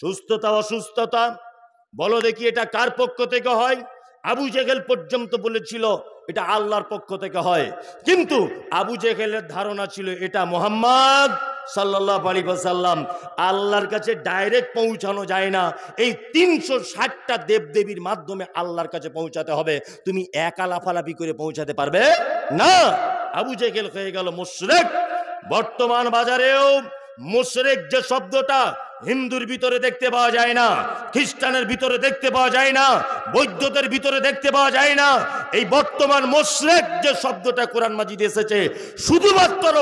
সুস্থতা অসুস্থতা বলো দেখি এটা কার পক্ষ থেকে হয়? আবু জেহেল পর্যন্ত বলেছিল এটা আল্লাহর পক্ষ থেকে হয়, কিন্তু আবু জেহেলের ধারণা ছিল এটা মুহাম্মদ সাল্লাল্লাহু আলাইহি ওয়াসাল্লাম। আল্লাহর কাছে ডাইরেক্ট পৌঁছানো যায় না, এই 360টা দেবদেবীর মাধ্যমে আল্লাহর কাছে পৌঁছাতে হবে। তুমি একা লাফালাফি করে পৌঁছাতে পারবে না। আবু জেহেল হয়ে গেল মুশরিক। বর্তমান বাজারেও মুশরিক যে শব্দটা হিন্দুর ভিতরে দেখতে পাওয়া যায় না, খ্রিস্টানের ভিতরে দেখতে পাওয়া যায় না, বৌদ্ধদের ভিতরে দেখতে পাওয়া যায় না। এই বর্তমান মুশরিক যে শব্দটা কোরআন মাজিদে এসেছে, শুধুমাত্র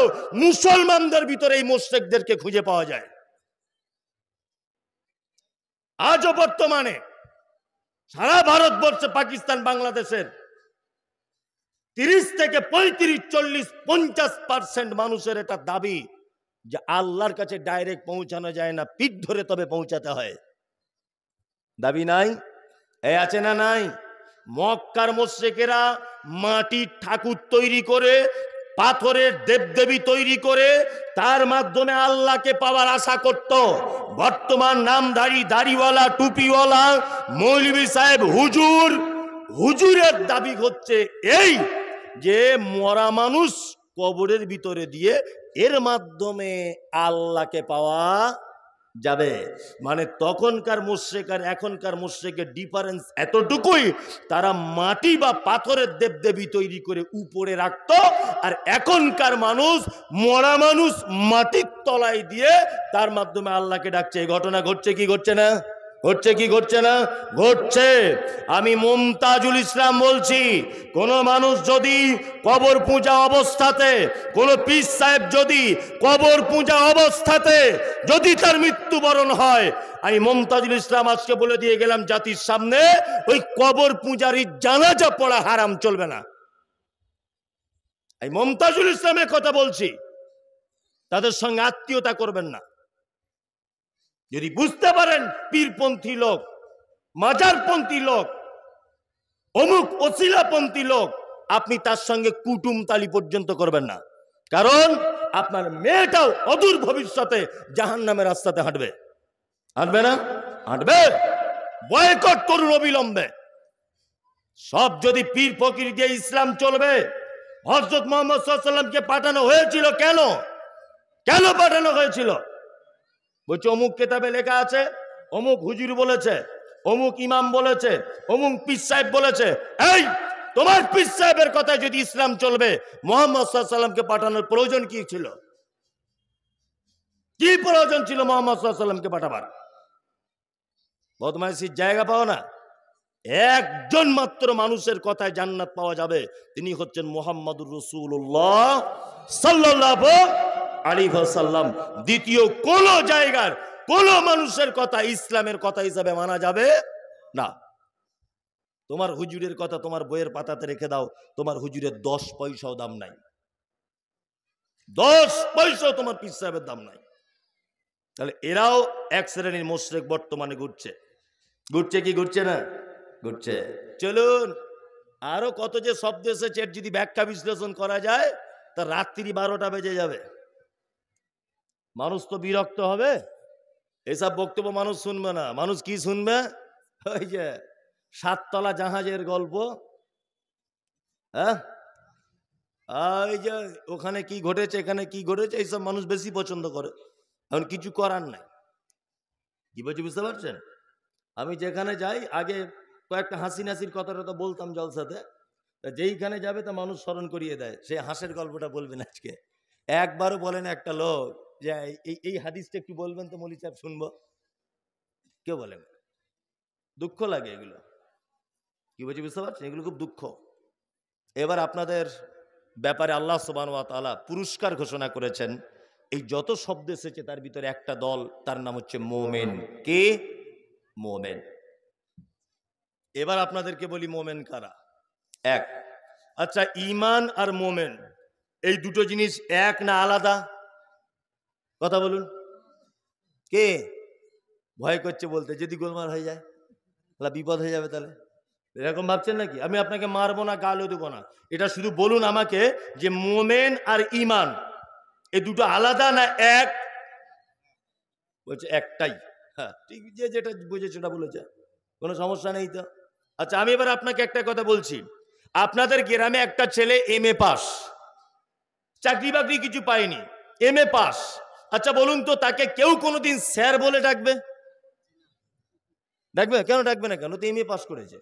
মুসলমানদের ভিতরে এই মুশরিকদেরকে খুঁজে পাওয়া যায়। আজও বর্তমানে সারা ভারতবর্ষে, পাকিস্তান, বাংলাদেশের 30 থেকে 35, 40, 50% মানুষের এটা দাবি যে আল্লাহর কাছে ডাইরেক্ট পৌঁছানো যায় না, পিঠ ধরে তবে পৌঁছাতে হয়। দাবি নাই? এই আছে না নাই? মক্কার মুশরিকেরা মাটির ঠাকুর তৈরি করে, পাথরের দেবদেবী তৈরি করে তার মাধ্যমে আল্লাহকে পাওয়ার আশা করত। বর্তমান নামধারী, দাড়িওয়ালা, টুপিওয়ালা মৌলভী সাহেব, হুজুরের দাবি হচ্ছে এই যে মরা মানুষ কবরের ভিতরে দিয়ে এর মাধ্যমে আল্লাহকে পাওয়া যাবে। মানে তখনকার মুশরিক আর এখনকার মুশরিকের ডিফারেন্স এতটুকুই, তারা মাটি বা পাথরের দেবদেবী তৈরি করে উপরে রাখতো, আর এখনকার মানুষ মরা মানুষ মাটির তলায় দিয়ে তার মাধ্যমে আল্লাহকে ডাকছে। এই ঘটনা ঘটছে কি ঘটছে না? ঘটছে কি ঘটছে না? ঘটছে। আমি মুমতাজুল ইসলাম বলছি, কোন মানুষ যদি কবর পূজা অবস্থাতে, কোন পীর সাহেব যদি কবর পূজা অবস্থাতে যদি তার মৃত্যুবরণ হয়, আমি মুমতাজুল ইসলাম আজকে বলে দিয়ে গেলাম জাতির সামনে, ওই কবর পূজারী জানাজা পড়া হারাম, চলবে না। এই মুমতাজুল ইসলামের কথা বলছি, তাদের সঙ্গে আত্মীয়তা করবেন না। যদি বুঝতে পারেন পীরপন্থী লোক, মাজারপন্থী লোক, অমুক ওসিলাপন্থী লোক, আপনি তার সঙ্গে কুটুমতালি পর্যন্ত করবেন না, কারণ আপনার মেয়েটাও অদূর ভবিষ্যতে জাহান্নামের রাস্তাতে হাঁটবে। হাঁটবে না? হাঁটবে। বয়কট করুন অবিলম্বে। সব যদি পীর ফকির দিয়ে ইসলাম চলবে, হযরত মুহাম্মদ সাল্লাল্লাহু আলাইহি ওয়াসাল্লামকে পাঠানো হয়েছিল কেন? কেন পাঠানো হয়েছিল? বলছে অমুক কেতাবে লেখা আছে, অমুক হুজুর বলেছে, অমুক ইমাম বলেছে, অমুক পীর সাহেব বলেছে। এই তোমার পীর সাহেবের কথায় যদি ইসলাম চলবে, মুহাম্মদ সাল্লাল্লাহু আলাইহি ওয়াসাল্লামকে পাঠানোর প্রয়োজন কি ছিল? কি প্রয়োজন ছিল মুহাম্মদ সাল্লাল্লাহু আলাইহি ওয়াসাল্লামকে পাঠাবার? বদমাইশির জায়গা পাও না। একজন মাত্র মানুষের কথায় জান্নাত পাওয়া যাবে, তিনি হচ্ছেন মুহাম্মাদুর রাসূলুল্লাহ সাল্লাল্লাহু আলাইহি ওয়াসাল্লাম। দ্বিতীয় কোন জায়গার কোন মানুষের কথা ইসলামের কথা হিসাবে মানা যাবে না। তোমার হুজুরের কথা তোমার বইয়ের পাতাতে রেখে দাও, তোমার হুজুরের 10 পয়সাও দাম নাই। 10 পয়সাও তোমার পীর সাহেবের দাম নাই। তাহলে এরাও এক শ্রেণীর মুশরিক বর্তমানে ঘুরছে। ঘুরছে কি ঘুরছে না? ঘুরছে। চলুন, আরো কত যে শব্দ এসেছে, যদি ব্যাখ্যা বিশ্লেষণ করা যায় তা রাত্রি 12টা বেজে যাবে। মানুষ তো বিরক্ত হবে, এসব বক্তব্য মানুষ শুনবে না। মানুষ কি শুনবে? ওই যে 7 তলা জাহাজের গল্প, হ্যাঁ, ওই যে ওখানে কি ঘটেছে, এখানে কি ঘটেছে, এইসব মানুষ বেশি পছন্দ করে। এখন কিছু করার নাই। কি বলছি বুঝতে পারছেন? আমি যেখানে যাই, আগে কয়েকটা হাসি নাসির কথাটা তো বলতাম জলসাতে, যেইখানে যাবে তা মানুষ স্মরণ করিয়ে দেয়। সেই হাসের গল্পটা বলবেন আজকে। একবারও বলেন একটা লোক যে এই হাদিসটা একটু বলবেন তো মৌলী সাহেব, শুনবো। কেউ বলেন। দুঃখ লাগে এগুলো। কি বলছি বুঝতে পারছেন? এগুলো খুব দুঃখ। এবার আপনাদের ব্যাপারে আল্লাহ সুবহানাহু ওয়া তাআলা পুরস্কার ঘোষণা করেছেন। এই যত শব্দ এসেছে তার ভিতরে একটা দল, তার নাম হচ্ছে মোমেন। কে? মোমেন। এবার আপনাদেরকে বলি মোমেন কারা। এক, আচ্ছা, ঈমান আর মোমেন এই দুটো জিনিস এক না আলাদা? কথা বলুন। কে? ভয় করছে বলতে, যদি গোলমাল হয়ে যায়, বিপদ হয়ে যাবে, তাহলে এরকম ভাবছেন নাকি? আমি আপনাকে মারবো না, গালও দেবো না, এটা শুধু বলুন আমাকে যে মোমেন আর ঈমান এই দুটো আলাদা না এক? বলছে একটাই। হ্যাঁ, ঠিক, যে যেটা বুঝেছে সেটা বলেছে, কোনো সমস্যা নেই তো। আচ্ছা, আমি এবার আপনাকে একটা কথা বলছি। আপনাদের গ্রামে একটা ছেলে MA পাস, চাকরি বাকরি কিছু পায়নি, MA পাস। আচ্ছা বলুন তো, তাকে কেউ কোনোদিন স্যার বলে ডাকবে? ডাকবে? কেন ডাকবে না? কেন? তো MA পাস করেছে।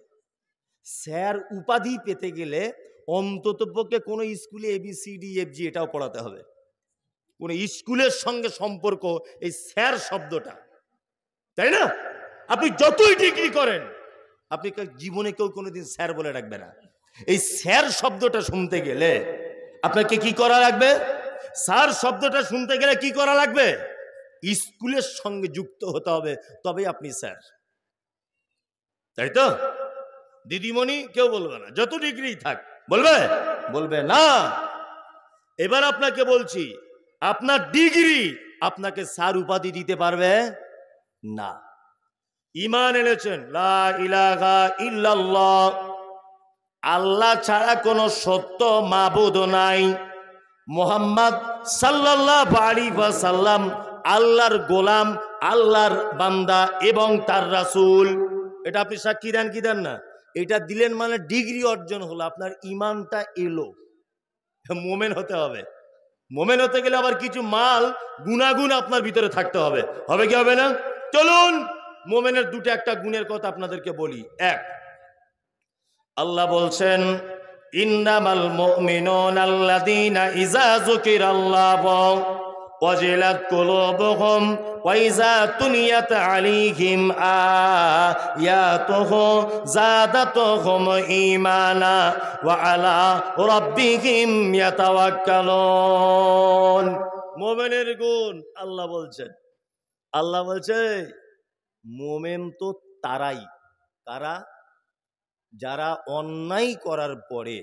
স্যার উপাধি পেতে গেলে অন্তত পক্ষে কোনো স্কুলে ABCDFG এটাও পড়াতে হবে, কোন স্কুলের সঙ্গে সম্পর্ক এই স্যার শব্দটা, তাই না? আপনি যতই ডিগ্রি করেন, আপনি জীবনে কেউ কোনোদিন স্যার বলে ডাকবে না। এই স্যার শব্দটা শুনতে গেলে আপনাকে কি করা লাগবে? স্যার শব্দটা শুনতে গেলে কি করা লাগবে? স্কুলের সঙ্গে যুক্ত হতে হবে, তবেই আপনি স্যার, তাই তো? দিদিমণি কেউ বলবে না, যত ডিগ্রি থাক। বলবে? বলবে না। এবার আপনাকে বলছি, আপনার ডিগ্রি আপনাকে স্যার উপাধি দিতে পারবে না। ঈমান এনেছেন, লা ইলাহা ইল্লাল্লাহ, আল্লাহ ছাড়া কোনো সত্য মাবুদ নাই, মুহাম্মদ সাল্লাল্লাহু আলাইহি ওয়াসাল্লাম আল্লাহর গোলাম, আল্লাহর বান্দা এবং তার রাসূল। এটা আপনি সাক্ষী দেন কি দেন না? এটা দিলেন মানে ডিগ্রি অর্জন হলো, আপনার ঈমানটা এলো। মোমেন হতে হবে। মোমেন হতে গেলে আবার কিছু মাল গুণাগুণ আপনার ভিতরে থাকতে হবে। হবে কি হবে না? চলুন মোমেনের দুটো একটা গুণের কথা আপনাদেরকে বলি। এক, আল্লাহ বলছেন, ইন্নামাল মুমিনুনা আল্লাযীনা ইযা যুকিরাল্লাহু ওয়াজিলাত কুলুবুহুম ওয়া ইযা তুলিয়াত আলাইহিম আয়াতুহু যাদাতুহুম ঈমানা ওয়া আলা রাব্বিহিম ইয়াতাওয়াক্কালুন। মুমিনের গুণ আল্লাহ বলছেন। আল্লাহ বলছে মুমিন তো তারাই, কারা? যারা অন্যায় করার পরে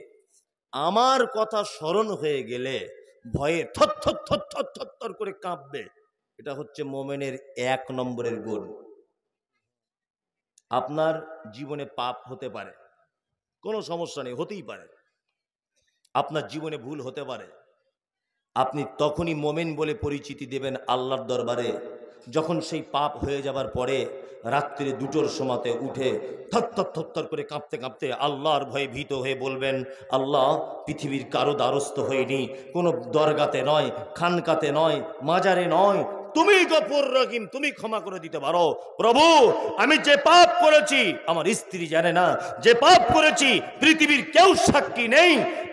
আমার কথা স্মরণ হয়ে গেলে ভয়ে থর করে কাঁপবে। এটা হচ্ছে মোমেনের 1 নম্বরের গুণ। আপনার জীবনে পাপ হতে পারে, কোনো সমস্যা নেই, হতেই পারে। আপনার জীবনে ভুল হতে পারে, আপনি তখনই মোমেন বলে পরিচিতি দেবেন আল্লাহর দরবারে যখন সেই পাপ হয়ে যাবার পরে রাত্রে 2টোর সময়তে উঠে থর করে কাঁপতে কাঁপতে আল্লাহর ভয়ে ভীত হয়ে বলবেন, আল্লাহ, পৃথিবীর কারো দ্বারস্থ হয়নি, কোনো দরগাতে নয়, খানকাতে নয়, মাজারে নয়, তুমি গফুর রহিম, তুমি ক্ষমা করে দিতে পারো। প্রভু, আমি যে পাপ করেছি আমার স্ত্রী জানে না, যে পাপ করেছি পৃথিবীর কেউ সাক্ষী নেই,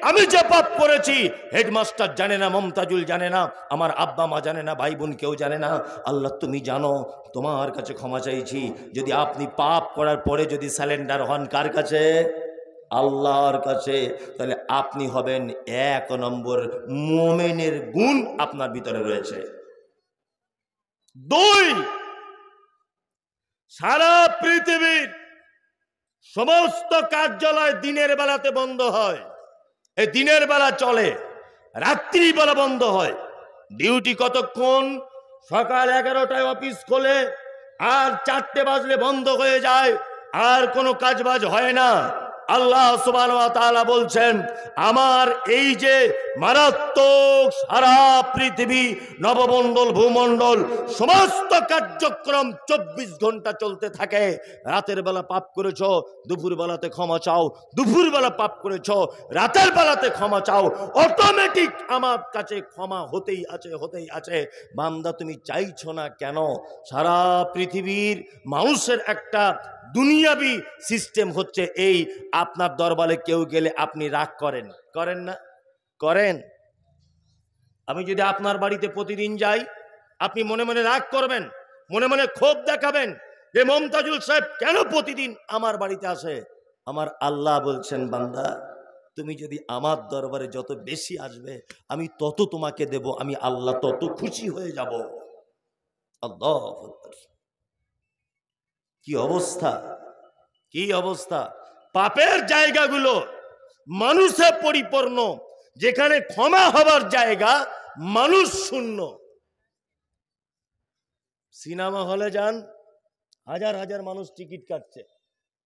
আমি যে পাপ করেছি হেডমাস্টার জানে না, মমতাজুল জানে না, আমার আব্বা মা জানে না, ভাই বোন কেউ জানে না, আল্লাহ তুমি জানো, তোমার কাছে ক্ষমা চাইছি। যদি আপনি পাপ করার পরে যদি স্যালেন্ডার হন কার কাছে? আল্লাহর কাছে, তাহলে আপনি হবেন 1 নম্বর মুমিনের গুণ আপনার ভিতরে রয়েছে। 2, সারা পৃথিবীর সমস্ত কার্যালয় দিনের বেলাতে বন্ধ হয়, এই দিনের বেলা চলে, রাত্রি বেলা বন্ধ হয়। ডিউটি কতক্ষণ? সকাল 11টায় অফিস খোলে, আর 4টে বাজলে বন্ধ হয়ে যায়, আর কোনো কাজবাজ হয় না। আল্লাহ সুবহানাহু ওয়া তাআলা বলছেন, আমার এই যে মারাত্মক সারা পৃথিবী, নবমণ্ডল, ভূমণ্ডল, সমস্ত কার্যক্রম 24 ঘন্টা চলতে থাকে। রাতের বেলা পাপ করেছো, দুপুর বেলাতে ক্ষমা চাও, দুপুর বেলা পাপ করেছো, রাতের বেলাতে ক্ষমা চাও, অটোমেটিক আমার কাছে ক্ষমা হতেই আছে, হতেই আছে। বান্দা তুমি চাইছো না কেন? সারা পৃথিবীর মানুষের একটা দুনিয়াবি সিস্টেম হচ্ছে এই, আপনার দরবারে কেউ গেলে আপনি রাগ করেন, করেন না? করেন। আমি যদি আপনার বাড়িতে প্রতিদিন যাই, আপনি মনে মনে রাগ করবেন, মনে মনে ক্ষোভ দেখাবেন যে মমতাজুল সাহেব কেন প্রতিদিন আমার বাড়িতে আসে। আমার আল্লাহ বলছেন, বান্দা, তুমি যদি আমার দরবারে যত বেশি আসবে আমি তত তোমাকে দেব, আমি আল্লাহ তত খুশি হয়ে যাব। আল্লাহু আকবার। কি অবস্থা, কি অবস্থা! পাপের জায়গাগুলো মানুষে পরিপূর্ণ, যেখানে ক্ষমা হবার জায়গা মানুষ শূন্য। সিনেমা হলে যান, হাজার হাজার মানুষ টিকিট কাটছে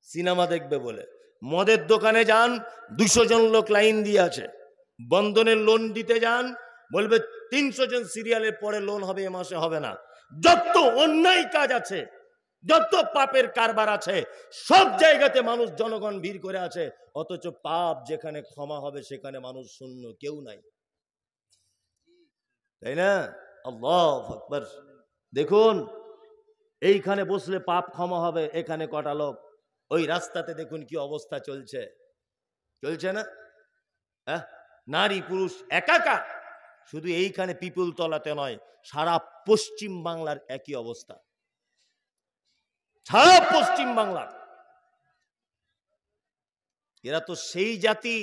সিনেমা দেখবে বলে। মদের দোকানে যান, 200 জন লোক লাইন দিয়ে আছে। বন্ধনের লোন দিতে যান, বলবে 300 জন সিরিয়ালের পরে লোন হবে, এ মাসে হবে না। যত অন্যায় কাজ আছে যত পাপের কারবার আছে সব জায়গাতে মানুষ জনগণ ভিড় করে আছে, অথচ পাপ যেখানে ক্ষমা হবে সেখানে মানুষ শূন্য, কেউ নাই, তাই না? আল্লাহু আকবার। দেখুন এইখানে বসলে পাপ ক্ষমা হবে, এখানে কটা লোক, ওই রাস্তাতে দেখুন কি অবস্থা চলছে, চলছে না? হ্যাঁ, নারী পুরুষ একাকার। শুধু এইখানে পিপুল তলাতে নয়, সারা পশ্চিম বাংলার একই অবস্থা, সারা পশ্চিম বাংলার। এরা তো সেই জাতি,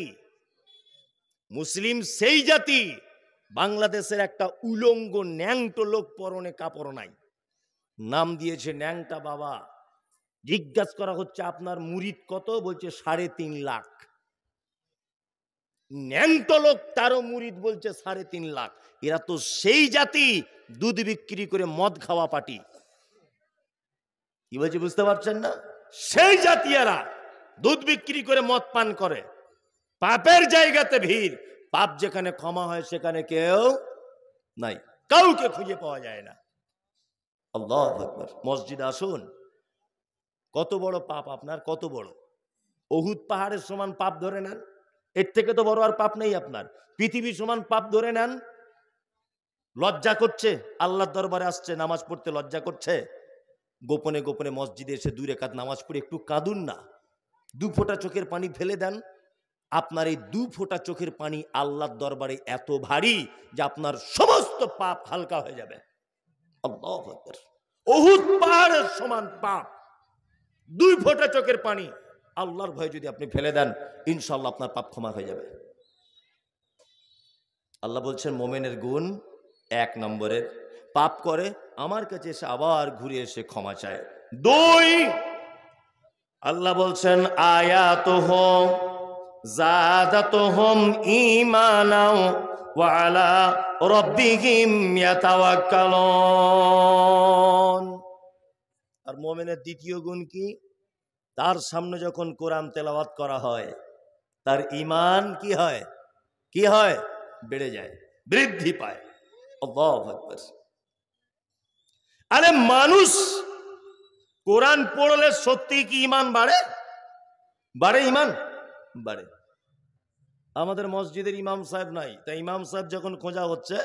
মুসলিম সেই জাতি, বাংলাদেশের একটা উলঙ্গ ন্যাংটো লোক পরনে কাপড় নাই, নাম দিয়েছে ন্যাংটা বাবা। জিজ্ঞাসা করা হচ্ছে আপনার মুরিদ কত, বলছে 3.5 লাখ। ন্যাংটো লোক তারও মুরিদ বলছে 3.5 লাখ। এরা তো সেই জাতি, দুধ বিক্রি করে মদ খাওয়া পার্টি। কি বলছে বুঝতে পারছেন না? সেই জাতি এরা, দুধ বিক্রি করে মদ পান করে, পাপের জায়গাতে ভিড়, পাপ যেখানে ক্ষমা হয় সেখানে কেউ নাই, কাউকে খুঁজে পাওয়া যায় না। আল্লাহু আকবার। মসজিদে আসুন, কত বড় পাপ আপনার, কত বড়, উহুদ পাহাড়ের সমান পাপ ধরে নেন, এর থেকে তো বড় আর পাপ নেই আপনার। পৃথিবীর সমান পাপ ধরে নেন, লজ্জা করছে, আল্লাহর দরবারে আসছে, নামাজ পড়তে লজ্জা করছে, গোপনে গোপনে মসজিদে এসে 2 রাকাত নামাজ পড়ে একটু কাঁদুন না, 2 ফোঁটা চোখের পানি ফেলে দেন। আপনার এই 2 ফোঁটা চোখের পানি আল্লাহর দরবারে এত ভারী যে আপনার সমস্ত পাপ হালকা হয়ে যাবে। আল্লাহু আকবার। উহুদ পাহাড়ের সমান পাপ, 2 ফোঁটা চোখের পানি আল্লাহর ভয়ে যদি আপনি ফেলে দেন, ইনশাআল্লাহ আপনার পাপ ক্ষমা হয়ে যাবে। আল্লাহ বলছেন মোমেনের গুণ 1 নম্বরের, পাপ করে আমার কাছে এসে আবার ঘুরে এসে ক্ষমা চায়। 2, আল্লাহ বলছেন আয়াতুহুম যাদাতুহুম ঈমানাও ওয়া আলা রাব্বিহিম ইয়াতাওয়াক্কালুন। আর মুমিনের দ্বিতীয় গুণ কি? তার সামনে যখন কোরআন তেলাওয়াত করা হয় তার ঈমান কি হয়? কি হয়? বেড়ে যায়, বৃদ্ধি পায়। আল্লাহু আকবার। আরে মানুষ কোরআন পড়লে সত্যি কি ঈমান বাড়ে? বাড়ে, ঈমান বাড়ে। আমাদের মসজিদের ইমাম সাহেব নাই, তাই ইমাম সাহেব যখন খোঁজা হচ্ছে,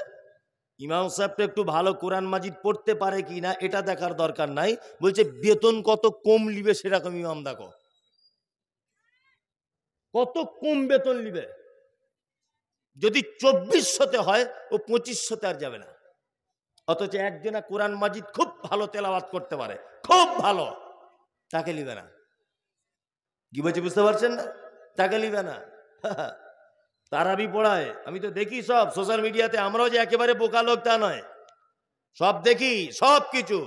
ইমাম সাহেবটা একটু ভালো কোরআন মাজিদ পড়তে পারে কিনা এটা দেখার দরকার নাই, বলছে বেতন কত কম লিবে সেরকম ইমাম দেখো, কত কম বেতন লিবে। যদি 2400-তে হয় ও 2500-তে আর যাবে না। অথচ একজনা কোরআন মাজিদ খুব ভালো তেলাওয়াত করতে পারে, খুব ভালো, তাকে লিবে না। কি বলছি বুঝতে পারছেন না? তাকে লিবে না। তারাবি পড়ায়, আমি তো দেখি সব সোশ্যাল মিডিয়াতে, আমরাও যে একেবারে বোকা লোক তা নয়, সব দেখি, সব কিছু,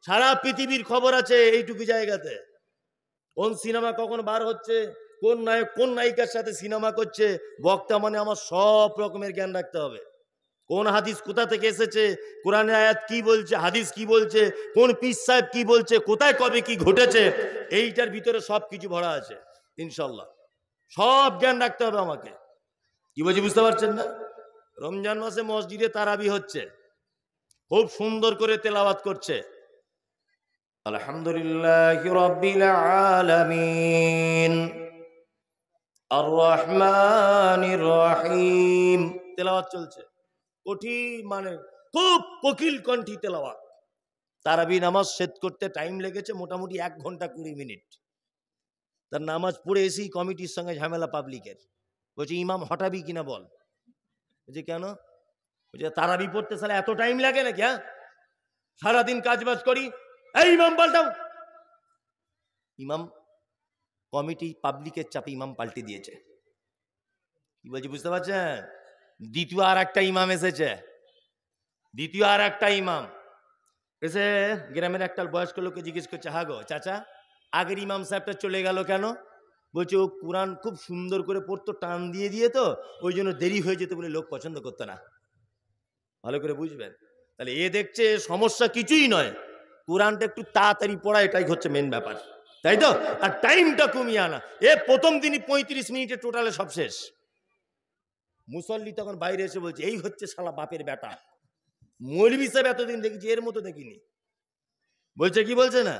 সারা পৃথিবীর খবর আছে এইটুকু জায়গাতে। কোন সিনেমা কখন বার হচ্ছে, কোন নায়ক কোন নায়িকার সাথে সিনেমা করছে, বক্তা মানে আমার সব রকমের জ্ঞান রাখতে হবে। কোন হাদিস কোথা থেকে এসেছে, কোরআনের আয়াত কি বলছে, হাদিস কি বলছে, কোন পীর সাহেব কি বলছে, কোথায় কবে কি ঘটেছে, এইটার ভিতরে সব কিছু ভরা আছে। ইনশাল্লাহ সব জ্ঞান রাখতে হবে আমাকে। কি বলছি বুঝতে পারছেন না? রমজান মাসে মসজিদে তারাবি হচ্ছে, খুব সুন্দর করে তেলাওয়াত করছে, আলহামদুলিল্লাহি রাব্বিল আলামিন আর রহমানির রহিম, তেলাওয়াত চলছে, কঠিন মানে খুব কোকিল কণ্ঠী তেলাওয়াত। তারাবি নামাজ শেষ করতে টাইম লেগেছে মোটামুটি 1 ঘন্টা 20 মিনিট। তার নামাজ পড়ে এসেই কমিটির সঙ্গে ঝামেলা পাবলিকের, বলছে ইমাম হটাবি কিনা বল। বলছে কেন? বলছে তারাবি পড়তে সালে এত টাইম লাগে নাকি? হ্যাঁ, সারাদিন কাজবাজ করি, এই ইমাম পাল্টাও। ইমাম কমিটি পাবলিকের চাপে ইমাম পাল্টে দিয়েছে। কি বলছি বুঝতে পারছেন? দ্বিতীয় আর একটা ইমাম এসেছে, দ্বিতীয় আর একটা ইমাম এসে গ্রামের একটা বয়স্ক লোককে জিজ্ঞেস করছে, হা গো চাচা, আগের ইমাম সাহেবটা চলে গেল কেন? বলছে ও কোরআন খুব সুন্দর করে পড়তো, টান দিয়ে দিয়ে তো ওই জন্য দেরি হয়ে যেত বলে লোক পছন্দ করতো না। ভালো করে বুঝবেন, তাহলে এ দেখছে সমস্যা কিছুই নয়, কোরআনটা একটু তাড়াতাড়ি পড়া, এটাই হচ্ছে মেন ব্যাপার, তাই তো? আর টাইমটা কমিয়ে আনা। এ প্রথম দিনই 35 মিনিটে টোটালে সব শেষ। মুসল্লি তখন বাইরে এসে বলছে এই হচ্ছে শালা বাপের বেটা, মৌলভী সাহেব এতদিন দেখেছি, এর মতো দেখিনি। বলছে কি বলছে না,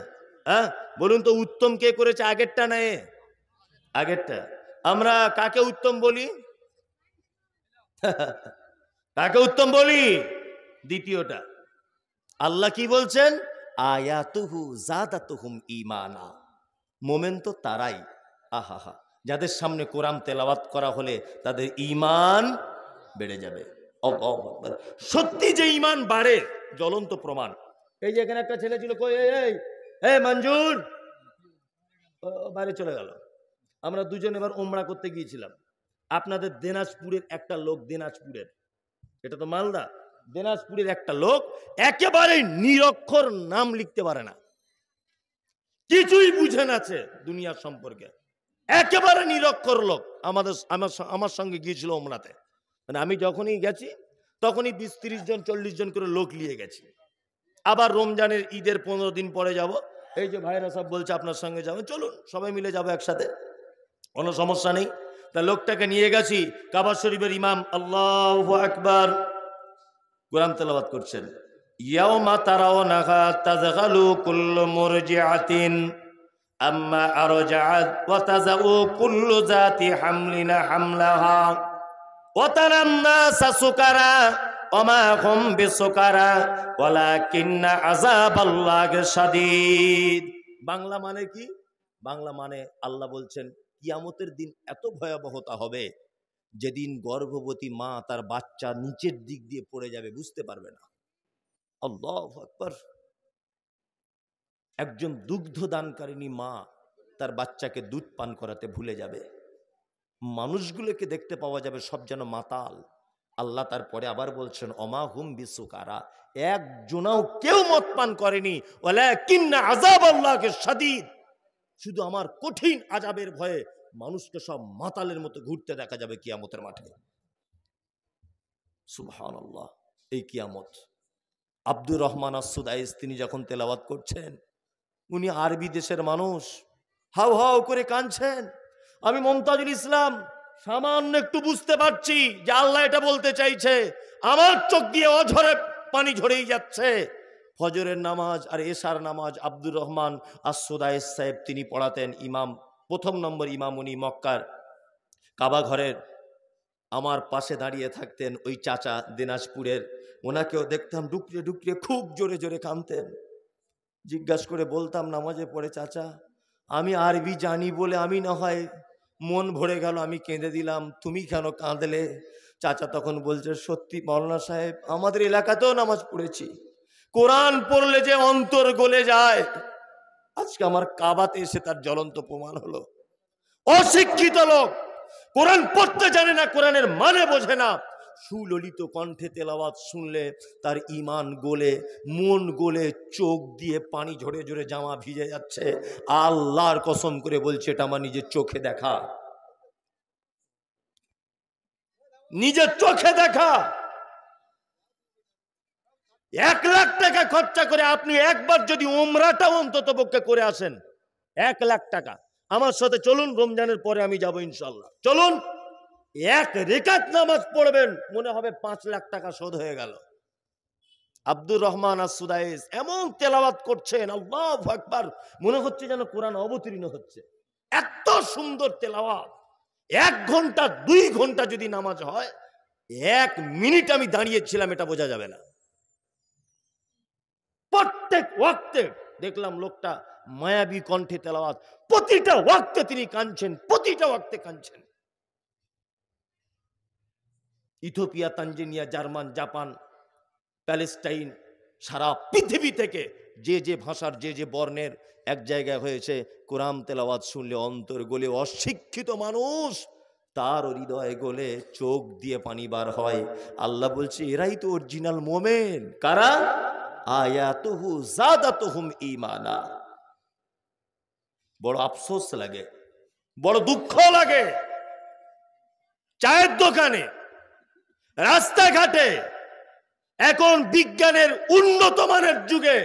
হ্যাঁ বলুন তো উত্তম কে করেছে, আগেরটা না এ? আগেরটা। আমরা কাকে উত্তম বলি? কাকে উত্তম বলি? দ্বিতীয়টা। আল্লাহ কি বলছেন? আয়াতুহু জাদাতুহুম ঈমানা। মোমেন তো তারাই, আহা যাদের সামনে কোরআন তেলাওয়াত করা হলে তাদের ঈমান বেড়ে যাবে। আল্লাহু আকবার। সত্যি যে ঈমান বাড়ে জ্বলন্ত প্রমাণ। এই যে এখানে একটা ছেলে ছিল, কই এই মঞ্জুর, বাইরে চলে গেল। আমরা দুজন এবার ওমরা করতে গিয়েছিলাম। আপনাদের দিনাজপুরের একটা লোক, দিনাজপুরের, এটা তো মালদা, দিনাজপুরের একটা লোক একেবারে নিরক্ষর, নাম লিখতে পারে না, কিছুই বুঝে না দুনিয়ার সম্পর্কে, একেবারে নিরক্ষর লোক। আমার সঙ্গে গিয়েছিল ওমরাতে। মানে আমি যখনই গেছি তখনই 20-30 জন 40 জন করে লোক নিয়ে গেছি। আবার রমজানের ঈদের 15 দিন পরে যাব। এই যে ভাইরা সব বলছে আপনার সঙ্গে যাবো, চলুন সবাই মিলে যাবো একসাথে, কোনো সমস্যা নেই। তা লোকটাকে নিয়ে গেছি। কাবা শরীফের ইমাম আল্লাহু আকবার কোরআন তেলাওয়াত করছেন। ইয়াউমা তারাউনাহা তাযগালু কুল্লু মুরজিআতিন আম্মা আরজাআত ওয়া তাযাউ কুল্লু যাতি হামলিন হামলাহা ওয়া তারান নাসা সুকারা ওয়া মা হুম বিসুকারা ওয়ালাকিন্না আযাবাল্লাহি শাদীদ। বাংলা মানে কি? বাংলা মানে আল্লাহ বলছেন কিয়ামতের দিন এত ভয়াবহতা হবে যেদিন গর্ভবতী মা তার বাচ্চা নিচের দিক দিয়ে পড়ে যাবে, বুঝতে পারবে না। আল্লাহু আকবার। একজন দুগ্ধ দানকারিনী মা তার বাচ্চাকে দুধ পান করাতে ভুলে যাবে। মানুষগুলোকে দেখতে পাওয়া যাবে সব যেন মাতাল। আল্লাহ তারপরে আবার বলছেন অমা হুম বিসুকারা, একজনাও কেউ মদ পান করেনি, ওয়ালাকিন্না আযাবাল্লাহি শাদীদ, শুধু আমার কঠিন আযাবের ভয়ে মানুষকে সব মাতালের মতো ঘুরতে দেখা যাবে কিয়ামতের মাঠে। সুবহানাল্লাহ। এই কিয়ামত। আব্দুর রহমান আস-সুদাইস তিনি যখন তেলাওয়াত করছেন, উনি আরবি দেশের মানুষ, হাউ হাউ করে কাঁদছেন। আমি মুমতাজুল ইসলাম সামান্য একটু বুঝতে পারছি যে আল্লাহ এটা বলতে চাইছে, আমার চোখ দিয়ে অঝরে পানি ঝরেই যাচ্ছে। ফজরের নামাজ আর এশার নামাজ আব্দুর রহমান আস-সুদাইস সাহেব তিনি পড়াতেন। ইমাম, 1 নম্বর ইমাম উনি মক্কার কাবা ঘরের। আমার পাশে দাঁড়িয়ে থাকতেন ওই চাচা দিনাজপুরের, ওনাকেও দেখতাম ডুকরে ডুকরে খুব জোরে জোরে কাঁদতেন। জিজ্ঞাসা করে বলতাম নামাজে পড়ে, চাচা আমি আরবি জানি বলে আমি না হয় মন ভরে গেল, আমি কেঁদে দিলাম, তুমি কেন কাঁদলে? চাচা তখন বলছে, সত্যি মাওলানা সাহেব, আমাদের এলাকাতেও নামাজ পড়েছি, কোরআন পড়লে যে অন্তর গলে যায়, আজকে আমার কাবাতে এসে তার জ্বলন্ত প্রমাণ হলো। অশিক্ষিত লোক, কোরআন পড়তে জানে না, কোরআনের মানে বোঝে না, সুললিত কণ্ঠে তেলাওয়াত শুনলে তার ঈমান গলে, মন গলে, চোখ দিয়ে পানি ঝরে ঝরে জামা ভিজে যাচ্ছে। আল্লাহর কসম করে বলছে, এটা আমার নিজের চোখে দেখা, নিজের চোখে দেখা। 1 লাখ টাকা খরচা করে আপনি একবার যদি উমরাটা অন্তত পক্ষে করে আসেন, 1 লাখ টাকা। আমার সাথে চলুন, রমজানের পরে আমি যাব ইনশাল্লাহ। চলুন, 1 রেকাত নামাজ পড়বেন, মনে হবে 5 লাখ টাকা শোধ হয়ে গেল। আব্দুর রহমান আস-সুদাইস এমন তেলাওয়াত করছেন, আল্লাহু আকবার, মনে হচ্ছে যেন কোরআন অবতীর্ণ হচ্ছে। এত সুন্দর তেলাওয়াত। 1 ঘন্টা 2 ঘন্টা যদি নামাজ হয়, 1 মিনিট আমি দাঁড়িয়েছিলাম এটা বোঝা যাবে না। প্রত্যেক ওয়াক্তে দেখলাম লোকটা মায়াবী কণ্ঠে তেলাওয়াত, প্রতিটা ওয়াক্তে তিনি কাঁদছেন, প্রতিটা ওয়াক্তে কাঁদছেন। Ethiopia, Tanzania, German, Japan, Palestine, সারা পৃথিবী থেকে যে যে ভাষার যে যে বর্ণের এক জায়গায় হয়েছে, কোরআন তেলাওয়াত শুনলে অন্তর গলে, অশিক্ষিত মানুষ তার হৃদয় গলে, চোখ দিয়ে পানি বার হয়। আল্লাহ বলছে এরাই তো অরিজিনাল মোমেন। কারা? আয়াতুহু যাদাতুহুম ঈমানা। বড় আফসোস লাগে, বড় দুঃখ লাগে, চায়ের দোকানে, রাস্তাঘাটে, এখন বিজ্ঞানের উন্নত মানের যুগে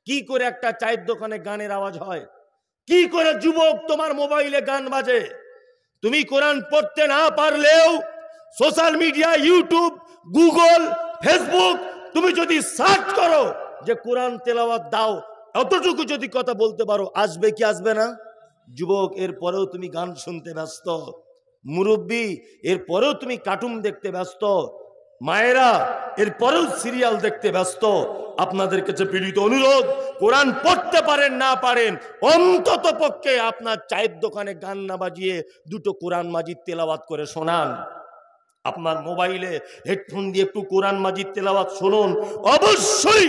কি করে একটা চায়ের দোকানে গানের আওয়াজ হয়, কি করে যুবক তোমার মোবাইলে গান বাজে। তুমি কোরআন পড়তে না পারলেও social media, YouTube, Google, Facebook, তুমি যদি সার্চ করো যে কোরআন তেলাওয়াত দাও, অতটুকু যদি কথা বলতে পারো, আসবে কি আসবে না? যুবক, এর পরেও তুমি গান শুনতে ব্যস্ত, মুরব্বী এর পরেও তুমি কার্টুন দেখতে ব্যস্ত, মায়েরা এর পরেও সিরিয়াল দেখতে ব্যস্ত। আপনাদের কাছে বিনীত অনুরোধ, কোরআন পড়তে পারেন না পারেন, অন্তত পক্ষে আপনার চায়ের দোকানে গান না বাজিয়ে দুটো কোরআন মাজিদ তেলাওয়াত করে শোনান। আপনার মোবাইলে হেডফোন দিয়ে একটু কোরআন মাজিদ তেলাওয়াত শুনুন, অবশ্যই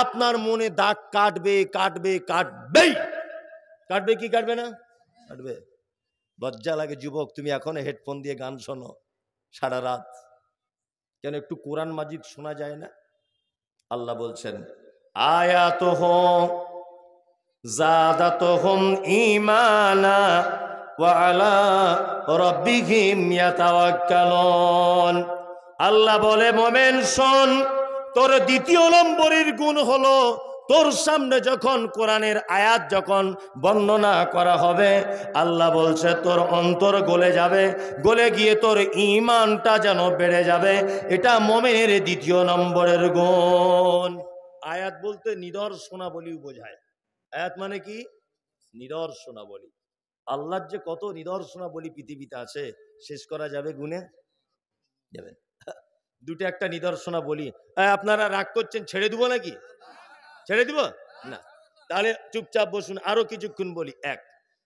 আপনার মনে দাগ কাটবে, কাটবে, কাটবেই। কাটবে কি কাটবে না? কাটবে। লজ্জা লাগে যুবক, তুমি এখন হেডফোন দিয়ে গান শোনো সারা রাত, কেন একটু কোরআন মাজিদ শোনা যায় না? আল্লাহ বলছেন, আয়াতুহুম যাদাতুহুম ঈমানা ওয়া আলা রাব্বিহিম ইয়াতাওয়াক্কালুন। আল্লাহ বলে, মোমেন শোন, তোর দ্বিতীয় নম্বরের গুণ হলো, তোর সামনে যখন কোরআনের আয়াত যখন বর্ণনা করা হবে, আল্লাহ বলছে তোর অন্তর গলে যাবে, গলে গিয়ে তোর ঈমানটা যেন বেড়ে যাবে। এটা মুমিনের দ্বিতীয় নম্বরের গুণ। আয়াত বলতে নিদর্শনাবলী বোঝায়। আয়াত মানে কি? নিদর্শনাবলী। আল্লাহর যে কত নিদর্শনাবলী পৃথিবীতে আছে, শেষ করা যাবে গুণে? যাবে। দুটো একটা নিদর্শনাবলী। আপনারা রাগ করছেন, ছেড়ে দিব নাকি? ছেড়ে দিব না, তাহলে চুপচাপ বসুন, আরো কিছুক্ষণ বলি। এক,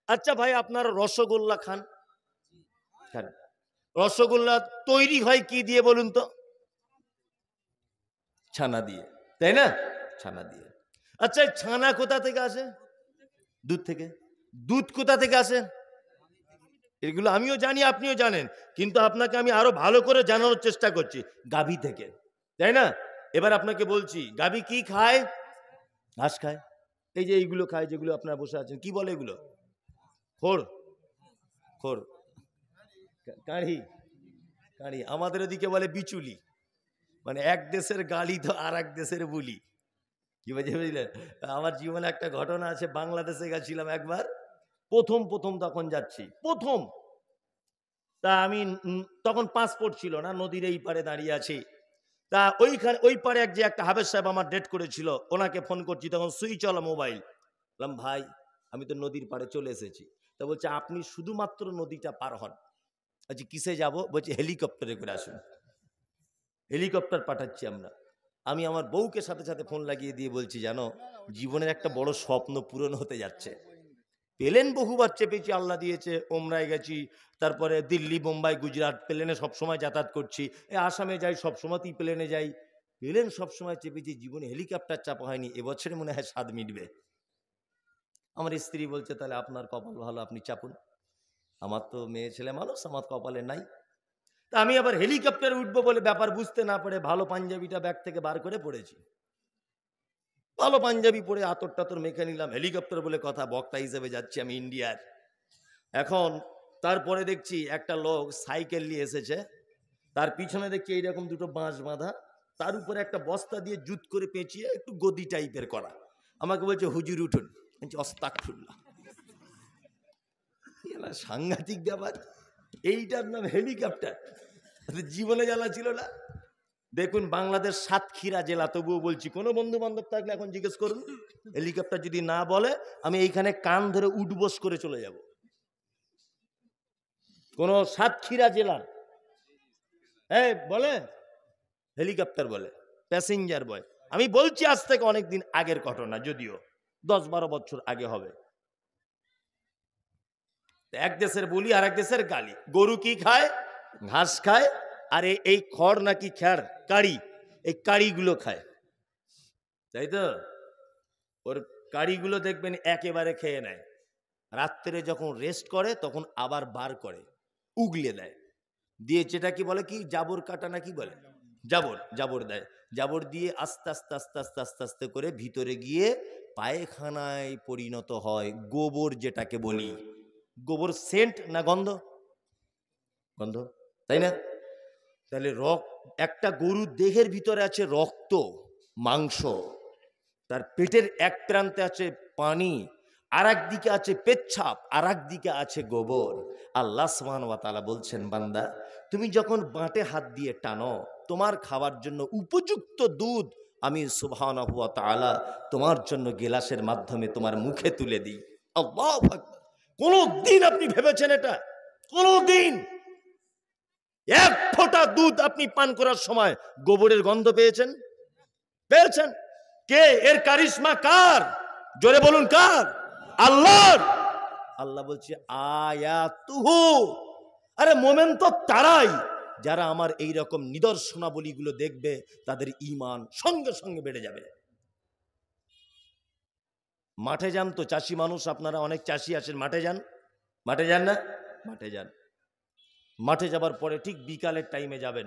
আচ্ছা ভাই, আপনারা রসগোল্লা খান? খান। রসগোল্লা তৈরি হয় কি দিয়ে বলুন তো? ছানা দিয়ে, তাই না? ছানা দিয়ে। আচ্ছা, ছানা কোথা থেকে আসে? দুধ থেকে। দুধ কোথা থেকে আসে? এগুলো আমিও জানি, আপনিও জানেন, কিন্তু আপনাকে আমি আরো ভালো করে জানানোর চেষ্টা করছি। গাভী থেকে, তাই না? এবার আপনাকে বলছি, গাভী কি খায়? ঘাস খায়। এই যে এইগুলো খায়, যেগুলো আপনারা বসে আছেন, কি বলে এগুলো? খোড়। খোড়, কাঁড়ি। কাঁড়ি আমাদের ওদিকে বলে বিচুলি, মানে এক দেশের গালি তো আর এক দেশের বুলি। কি বুঝলেন? আমার জীবনে একটা ঘটনা আছে, বাংলাদেশে গেছিলাম একবার, প্রথম তখন যাচ্ছি, প্রথম। তা আমি তখন পাসপোর্ট ছিল না, নদীর এই পারে দাঁড়িয়ে আছি। তা ওইখানে ওই পারে একটা হাফেজ সাহেব আমার ডেট করেছিল, ওনাকে ফোন করছি, তখন সুইচ অলা মোবাইল। বললাম, ভাই আমি তো নদীর পাড়ে চলে এসেছি। তা বলছে, আপনি শুধুমাত্র নদীটা পার হন। আচ্ছা, কিসে যাব? বলছে, হেলিকপ্টারে করে আসুন। হেলিকপ্টার পাঠাচ্ছি আমরা। আমি আমার বউকে সাথে সাথে ফোন লাগিয়ে দিয়ে বলছি, জানো, জীবনের একটা বড় স্বপ্ন পূরণ হতে যাচ্ছে। প্লেন বহুবার চেপেছি, আল্লাহ দিয়েছে, ওমরায় গেছি, তারপরে দিল্লি, বোম্বাই, গুজরাট, প্লেনে সবসময় যাতায়াত করছি। আসামে যাই, সবসময়তেই প্লেনে যাই, প্লেন সবসময় চেপেছি, জীবনে হেলিকপ্টার চাপা হয়নি। এবছরে মনে হয় স্বাদ মিটবে। আমার স্ত্রী বলছে, তাহলে আপনার কপাল ভালো, আপনি চাপুন। আমার তো মেয়ে ছেলে মানুষ, আমার কপালে নাই। তা আমি আবার হেলিকপ্টারে উঠবো বলে ব্যাপার বুঝতে না পারে ভালো পাঞ্জাবিটা ব্যাগ থেকে বার করে পড়েছি। ভালো পাঞ্জাবি পরে আতর টাতর মেখে নিলাম, হেলিকপ্টার বলে কথা, বক্তা হিসেবে যাচ্ছি আমি ইন্ডিয়ার। এখন তারপরে দেখছি একটা লোক সাইকেল নিয়ে এসেছে, তার পিছনে দেখছি এইরকম দুটো বাঁশ বাঁধা, তার উপরে একটা বস্তা দিয়ে জুত করে পেঁচিয়ে একটু গদি টাইপের করা। আমাকে বলছে, হুজুর উঠুন। আস্তাগফিরুল্লাহ। সাংঘাতিক ব্যাপার, এইটার নাম হেলিকপ্টার? জীবনে জানা ছিল না। দেখুন, বাংলাদেশ সাতক্ষীরা জেলা, তবুও বলছি, কোনো বন্ধু বান্ধব থাকলে এখন জিজ্ঞেস করুন, হেলিকপ্টার যদি না বলে আমি এইখানে কান ধরে উঠবোস করে চলে যাব। কোন সাতক্ষীরা জেলা বলে হেলিকপ্টার বলে, প্যাসেঞ্জার বয়। আমি বলছি আজ থেকে অনেকদিন আগের ঘটনা, যদিও 10-12 বছর আগে হবে। এক দেশের বলি আর এক দেশের গালি। গরু কি খায়? ঘাস খায়। আর এই খড় নাকি খ্যার, কাড়ি, এই কাড়িগুলো খায়, তাই তো? ওর কাড়িগুলো দেখবেন একেবারে খেয়ে নেয়, রাত্রে যখন রেস্ট করে তখন আবার বার করে, উগলে দেয়, দিয়ে যেটা কি বলে, কি জাবর কাটা নাকি বলে, জাবর দেয়। জাবর দিয়ে আস্তে আস্তে আস্তে আস্তে আস্তে আস্তে করে ভিতরে গিয়ে পায়খানায় পরিণত হয়। গোবর যেটাকে বলি, গোবর সেন্ট না গন্ধ? গন্ধ, তাই না? তাহলে একটা গরুর দেহের ভিতরে আছে রক্ত, মাংস, তার পেটের এক প্রান্তে আছে পানি, আর একদিকে আছে পেচ্ছাপ, আর একদিকে আছে গোবর। আল্লাহ সুবহানাহু ওয়া তাআলা বলছেন, বান্দা তুমি যখন বাঁটে হাত দিয়ে টানো, তোমার খাওয়ার জন্য উপযুক্ত দুধ আমি সুবহানাহু ওয়া তাআলা তোমার জন্য গিলাসের মাধ্যমে তোমার মুখে তুলে দিই। আল্লাহু আকবার। কোনদিন আপনি ভেবেছেন এটা? কোনদিন এক ফোঁটা দুধ আপনি পান করার সময় গোবরের গন্ধ পেয়েছেন? পেয়েছেন? কে এর কারিশমা কার? জোরে বলুন কার? আল্লাহর। আল্লাহ বলছে আয়াতুহু, আরে মোমেন তো তারাই যারা আমার এই রকম নিদর্শনাবলীগুলো দেখবে, তাদের ঈমান সঙ্গে সঙ্গে বেড়ে যাবে। মাঠে যান তো, চাষি মানুষ আপনারা, অনেক চাষি আছেন, মাঠে যান। মাঠে যান না? মাঠে যান। মাঠে যাবার পরে ঠিক বিকালের টাইমে যাবেন।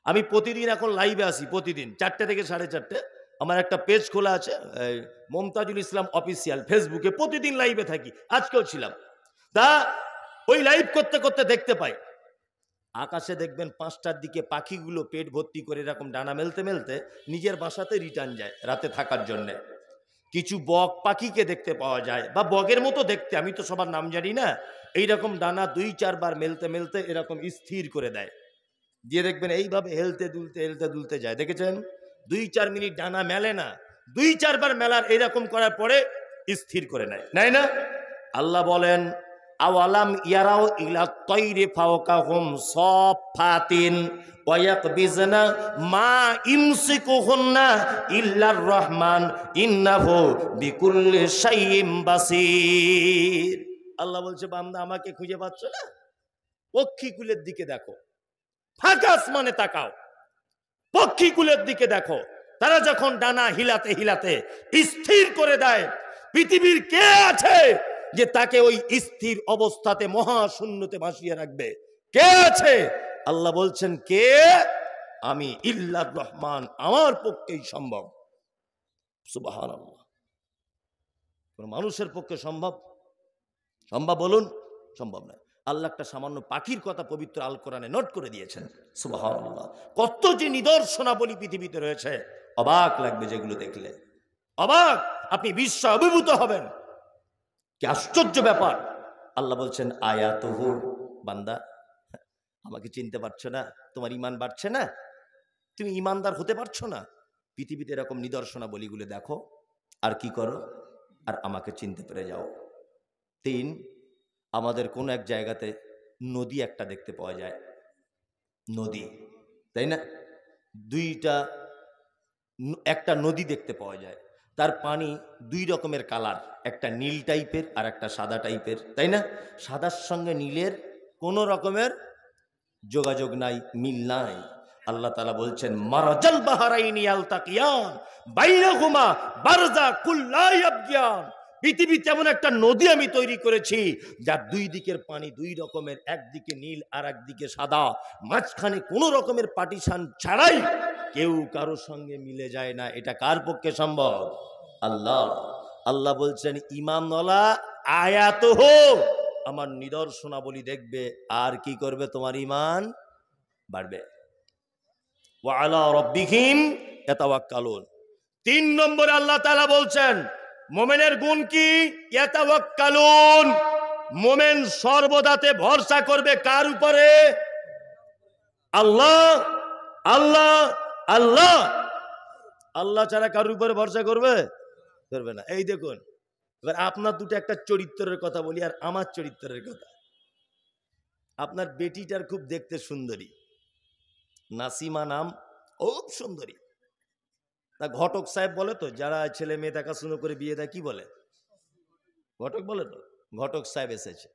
আমি প্রতিদিন এখন লাইভে আসি, প্রতিদিন 4টে থেকে 4:30। আমার একটা পেজ খোলা আছে, মমতাজুল ইসলাম অফিসিয়াল, ফেসবুকে প্রতিদিন লাইভে থাকি, আজকেও ছিলাম। তা ওই লাইভ করতে করতে দেখতে পাই আকাশে দেখবেন 5টার দিকে পাখিগুলো পেট ভর্তি করে এরকম ডানা মেলতে মেলতে নিজের বাসাতে রিটার্ন যায় রাতে থাকার জন্যে। কিছু বক পাখিকে দেখতে পাওয়া যায়, বা বগের মতো দেখতে, আমি তো সবার নাম জানি না, এইরকম ডানা 2-4 বার মেলতে মেলতে এরকম স্থির করে দেয়, দিয়ে দেখবেন এইভাবে হেলতে দুলতে যায়। দেখেছেন? 2-4 মিনিট ডানা মেলে না, 2-4 বার মেলার এরকম করার পরে স্থির করে নেয়, নাই না? আল্লাহ বলেন আওয়ালাম ইয়ারাও ইলা তাইরি ফাওকাহুম সাফাতিন ওয়া ইয়াকবিজনা মা ইমসিকুহুন্না ইল্লার রহমান ইন্নাহু বিকুল্লি শাইইন বাসীর। আল্লাহ বলছে বান্দা আমাকে খুঁজে পাচ্ছ না? পক্ষীকুলের দিকে দেখো, ফাঁকা আসমানে তাকাও, পক্ষীকুলের দিকে দেখো, তারা যখন ডানা হিলাতে হিলাতে স্থির করে দেয়, পৃথিবীর কে আছে যে তাকে ওই স্থির অবস্থাতে মহাশূন্যতে ভাসিয়ে রাখবে? কে আছে? আল্লাহ বলছেন কে? আমি, ইল্লার রহমান, আমার পক্ষেই সম্ভব। সুবহানাল্লাহ। কোন মানুষের পক্ষে সম্ভব? সম্ভব বলুন? সম্ভব নয়। আল্লাহ একটা সামান্য পাখির কথা পবিত্র আল কোরআনে নোট করে দিয়েছেন। সুবহানাল্লাহ। কত যে নিদর্শনাবলী পৃথিবীতে রয়েছে, অবাক লাগবে যেগুলো দেখলে, অবাক, আপনি বিস্ময়ে অভিভূত হবেন। কি আশ্চর্য ব্যাপার! আল্লাহ বলছেন আয়াতুহু, বান্দা আমাকে চিনতে পারছো না? তোমার ঈমান বাড়ছে না? তুমি ঈমানদার হতে পারছো না? পৃথিবীতে এরকম নিদর্শনাবলীগুলো দেখো, আর কি করো? আর আমাকে চিনতে পেরে যাও। 3, আমাদের কোন এক জায়গাতে নদী একটা দেখতে পাওয়া যায়, নদী, তাই না? একটা নদী দেখতে পাওয়া যায়, তার পানি 2 রকমের কালার, একটা নীল টাইপের আর একটা সাদা টাইপের, তাই না? সাদার সঙ্গে নীলের কোনো রকমের যোগাযোগ নাই, মিল নাই। আল্লাহ তাআলা বলছেন মারাজাল বাহরাইনি আলতাকিয়ান বাইনাহুমা বারযাকুল লা ইয়াবগিয়ান। পৃথিবীতে এমন একটা নদী আমি তৈরি করেছি যার 2 দিকের পানি 2 রকমের, একদিকে নীল আর একদিকে সাদা, মাঝখানে কোনো রকমের পার্টিশন ছাড়াই কেউ কারোর সঙ্গে মিলে যায় না। এটা কার পক্ষে সম্ভব? আল্লাহ। আল্লাহ বলছেন ঈমানওয়ালা আয়াতুহু, আমার নিদর্শনাবলী দেখবে, আর কি করবে? তোমার ঈমান বাড়বে। ওয়া আলা রাব্বিহিম ইয়াতাওয়াক্কালুন। 3 নম্বরে আল্লাহ তাআলা বলছেন মুমিনের গুণ কি? ইয়াতাওয়াক্কালুন। মুমিন সর্বদাতে ভরসা করবে কার উপরে? আল্লাহ, আল্লাহ, আল্লাহ। আল্লাহ ছাড়া কার উপরে ভরসা করবে? করবে না। এই দেখুন, এবার আপনার দুটো একটা চরিত্রের কথা বলি, আর আমার চরিত্রের কথা। আপনার বেটিটার খুব দেখতে সুন্দরী, নাসিমা নাম, খুব সুন্দরী। তা ঘটক সাহেব বলে তো, যারা ছেলে মেয়ে দেখাশুনো করে বিয়ে দেয়, কি বলে? ঘটক বলে তো। ঘটক সাহেব এসেছে,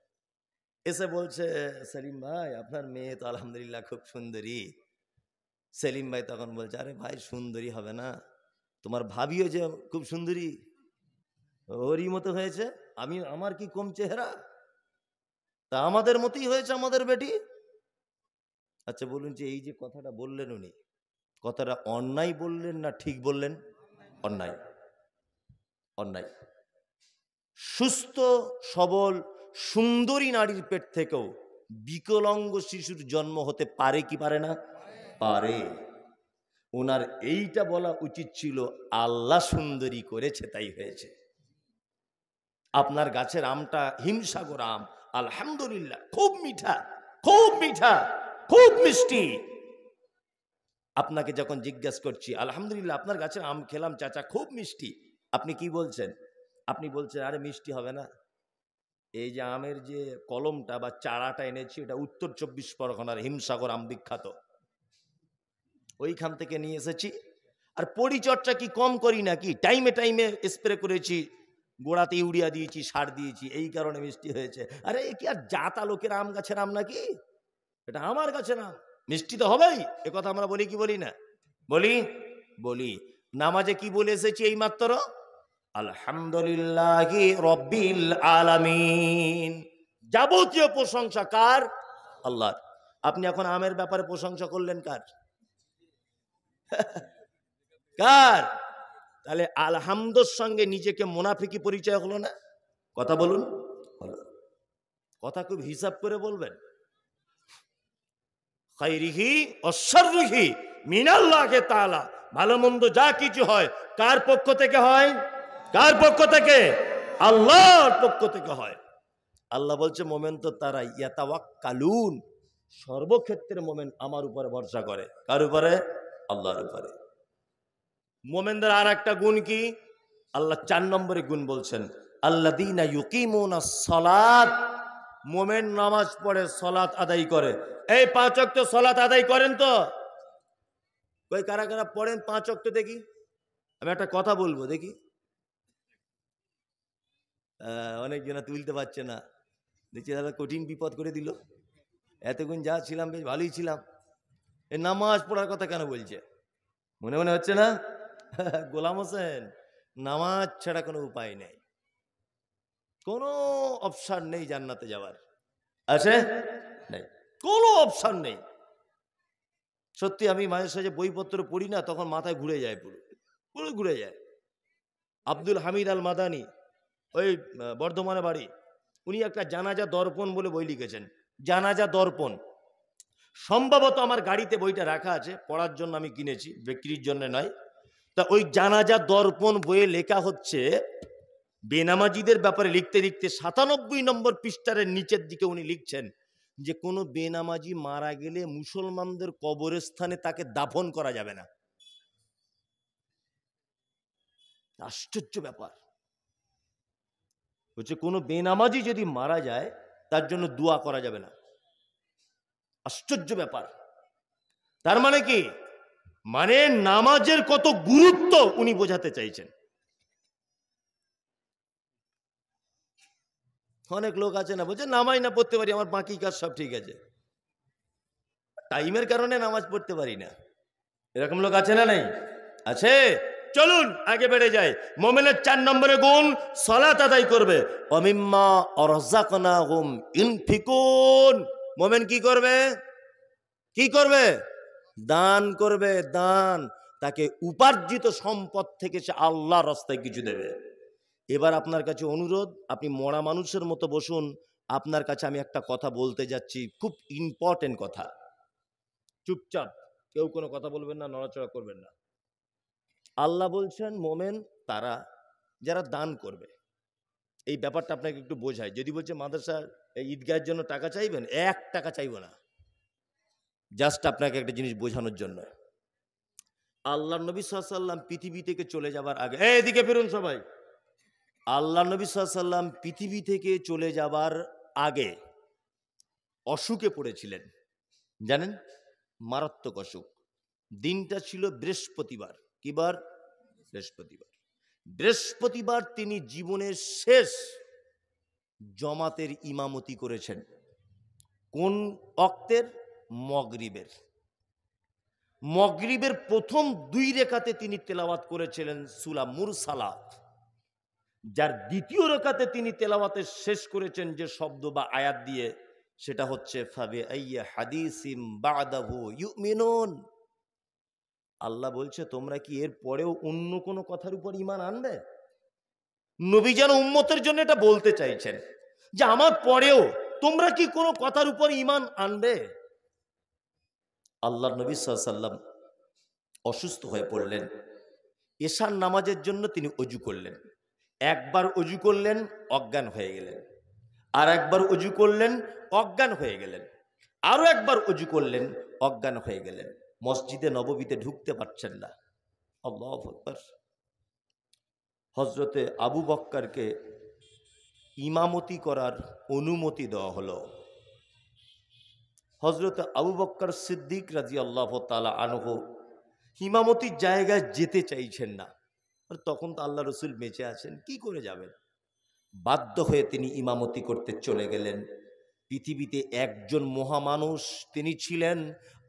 এসে বলছে সেলিম ভাই আপনার মেয়ে তো আলহামদুলিল্লাহ খুব সুন্দরী। সেলিম ভাই তখন বলছে আরে ভাই সুন্দরী হবে না, তোমার ভাবিও যে খুব সুন্দরী, ওরই মতো হয়েছে। আমার কি কম চেহারা? তা আমাদের মতোই হয়েছে আমাদের বেটি। আচ্ছা বলুন যে এই যে কথাটা বললেন উনি, কথাটা অন্যায় বললেন না ঠিক বললেন? অন্যায়, অন্যায়। সুস্থ সবল সুন্দরী নারীর পেট থেকেও বিকলাঙ্গ শিশুর জন্ম হতে পারে কি পারে না? পারে। ওনার এইটা বলা উচিত ছিল আল্লাহ সুন্দরী করেছে তাই হয়েছে। আপনার গাছের আমটা হিমসাগর আম, আলহামদুলিল্লাহ খুব মিঠা, খুব মিঠা, খুব মিষ্টি। আপনাকে যখন জিজ্ঞেস করছি, আলহামদুলিল্লাহ আপনার গাছের আম খেলাম চাচা, খুব মিষ্টি, আপনি কি বলছেন? আপনি বলছেন আরে মিষ্টি হবে না, এই যে আমের যে কলমটা বা চারাটা এনেছি এটা উত্তর 24 পরগনার হিমসাগর আম বিখ্যাত, ওইখান থেকে নিয়ে এসেছি। আর পরিচর্যা কি কম করি নাকি? টাইমে টাইমে স্প্রে করেছি, গোড়াতে ইউরিয়া দিয়েছি, সার দিয়েছি, এই কারণে মিষ্টি হয়েছে। আরে এ কি আর জাতা লোকের আম গাছের আম নাকি? এটা আমার গাছের আম, মিষ্টি তো হবেই। এ কথা আমরা বলি কি বলি না? বলি বলি। নামাজে কি বলে এসেছি এই মাত্র? আলহামদুলিল্লাহি রব্বিল আলামিন। যাবতীয় প্রশংসা কার? আল্লাহর। আপনি এখন আমের ব্যাপারে প্রশংসা করলেন কার? কার? তাহলে আলহামদুর সঙ্গে নিজেকে মুনাফিকি পরিচয় হলো না? কথা বলুন। হলো। কথা খুব হিসাব করে বলবেন। খাইরিহি অশাররিহি মিনাল্লাহি তাআলা। ভালো মন্দ যা কিছু হয় কার পক্ষ থেকে হয়? কার পক্ষ থেকে? আল্লাহর পক্ষ থেকে হয়। আল্লাহ বলছে মোমেন তো তারা ইয়াতাওয়াক্কালুন, সর্বক্ষেত্রে মোমেন আমার উপরে ভরসা করে। কার উপরে? আল্লাহর উপরে। মোমেনদের আর একটা গুণ কি? আল্লাহ 4 নম্বরে গুণ বলছেন, আল্লাযীনা ইউকিমুনাস সালাত। মোমেন নামাজ পড়ে, সালাত আদায় করে। এই 5 ওয়াক্ত সালাত আদায় করেন তো? কই কারা কারা পড়েন 5 ওয়াক্ত দেখি? আমি একটা কথা বলবো দেখি। অনেকজনা তুলতে পারছে না, দেখছি দাদা কঠিন বিপদ করে দিল। এতক্ষণ যা ছিলাম বেশ ভালোই ছিলাম, এই নামাজ পড়ার কথা কেন বলছে? মনে মনে হচ্ছে না? গোলাম হোসেন, নামাজ ছাড়া কোনো উপায় নেই, কোনো অপশন নেই জান্নাতে যাওয়ার। আছে? নেই, কোনো অপশন নেই। সত্যি আমি মাঝে সাঝে বইপত্র পড়ি না, তখন মাথায় ঘুরে যায়, পুরো পুরো ঘুরে যায়। আব্দুল হামিদ আল মাদানি, ওই বর্ধমানে বাড়ি, উনি একটা জানাজা দর্পণ বলে বই লিখেছেন। জানাজা দর্পণ, সম্ভবত আমার গাড়িতে বইটা রাখা আছে, পড়ার জন্য আমি কিনেছি, বিক্রির জন্য নয়। তা ওই জানাজা দর্পণ বইয়ে লেখা হচ্ছে, বেনামাজিদের ব্যাপারে লিখতে লিখতে 97 নম্বর পৃষ্ঠার নিচের দিকে উনি লিখছেন যে কোনো বেনামাজি মারা গেলে মুসলমানদের কবরস্থানে তাকে দাফন করা যাবে না। আশ্চর্য ব্যাপার হচ্ছে, কোনো বেনামাজি যদি মারা যায় তার জন্য দোয়া করা যাবে না। আশ্চর্য ব্যাপার। তার মানে কি? মানে নামাজের কত গুরুত্ব উনি বোঝাতে চাইছেন। অনেক লোক আছে না, বলছে নামাজ না পড়তে পারি, আমার বাকি কাজ সব ঠিক আছে, টাইমের কারণে নামাজ পড়তে পারি না, এরকম লোক আছে না? নাই? আছে। চলুন আগে বেড়ে যায়। মোমেনের 4 নম্বরে গুণ, সালাত আদায় করবে। অমিম্মা আরযাকনাহুম ইনফিকুন। মোমেন কি করবে? কি করবে? দান করবে। দান, তাকে উপার্জিত সম্পদ থেকে সে আল্লাহর রাস্তায় কিছু দেবে। এবার আপনার কাছে অনুরোধ, আপনি মরা মানুষের মতো বসুন, আপনার কাছে আমি একটা কথা বলতে যাচ্ছি, খুব ইম্পর্টেন্ট কথা। চুপচাপ, কেউ কোনো কথা বলবেন না, নড়াচড়া করবেন না। আল্লাহ বলছেন মোমেন তারা যারা দান করবে। এই ব্যাপারটা আপনাকে একটু বোঝায়। যদি বলছে মাদ্রাসার ঈদগাহের জন্য টাকা চাইবেন, 1 টাকা চাইব না, জাস্ট আপনাকে একটা জিনিস বোঝানোর জন্য। আল্লাহ নবী সাল্লাল্লাহু আলাইহি ওয়াসাল্লাম পৃথিবী থেকে চলে যাবার আগে, এদিকে ফিরুন সবাই। আল্লাহ নবী সাল্লাল্লাহু আলাইহি ওয়াসাল্লাম পৃথিবী থেকে চলে যাবার আগে অসুখে পড়েছিলেন, জানেন? মারাত্মক অসুখ। দিনটা ছিল বৃহস্পতিবার। কি বার? বৃহস্পতিবার। বৃহস্পতিবার তিনি জীবনের শেষ জমাতের ইমামতি করেছেন। কোন ওয়াক্তের? মাগরিবের। মাগরিবের প্রথম 2 রাকাতে তিনি তেলাওয়াত করেছিলেন সূরা মুরসালাত। যার দ্বিতীয় রাকাতে তিনি তেলাওয়াতে শেষ করেছেন যে শব্দ বা আয়াত দিয়ে, সেটা হচ্ছে ফাবি আইয়্যি হাদিসিম বাদাহু ইউমিনুন। আল্লাহ বলছে তোমরা কি এর পরেও অন্য কোনো কথার উপর ঈমান আনবে? নবী যেন উম্মতের জন্য এটা বলতে চাইছেন যে আমার পরেও তোমরা কি কোনো কথার উপর ঈমান আনবে? আল্লাহর নবী সাল্লাল্লাহু আলাইহি ওয়াসাল্লাম অসুস্থ হয়ে পড়লেন। এশার নামাজের জন্য তিনি ওযু করলেন। একবার ওযু করলেন, অজ্ঞান হয়ে গেলেন। আর একবার ওযু করলেন, অজ্ঞান হয়ে গেলেন। আরো একবার ওযু করলেন, অজ্ঞান হয়ে গেলেন। মসজিদে নববীতে ঢুকতে পারছেন না। আল্লাহু আকবার। হযরতে আবু বক্করকে ইমামতি করার অনুমতি দেওয়া হলো। হযরতে আবু বক্কর সিদ্দিক রাদিয়াল্লাহু তাআলা আনহু ইমামতির জায়গায় যেতে চাইছেন না। আর তখন তো আল্লাহ রসুল বেঁচে আছেন, কি করে যাবেন? বাধ্য হয়ে তিনি ইমামতি করতে চলে গেলেন। পৃথিবীতে একজন মহামানুষ তিনি ছিলেন,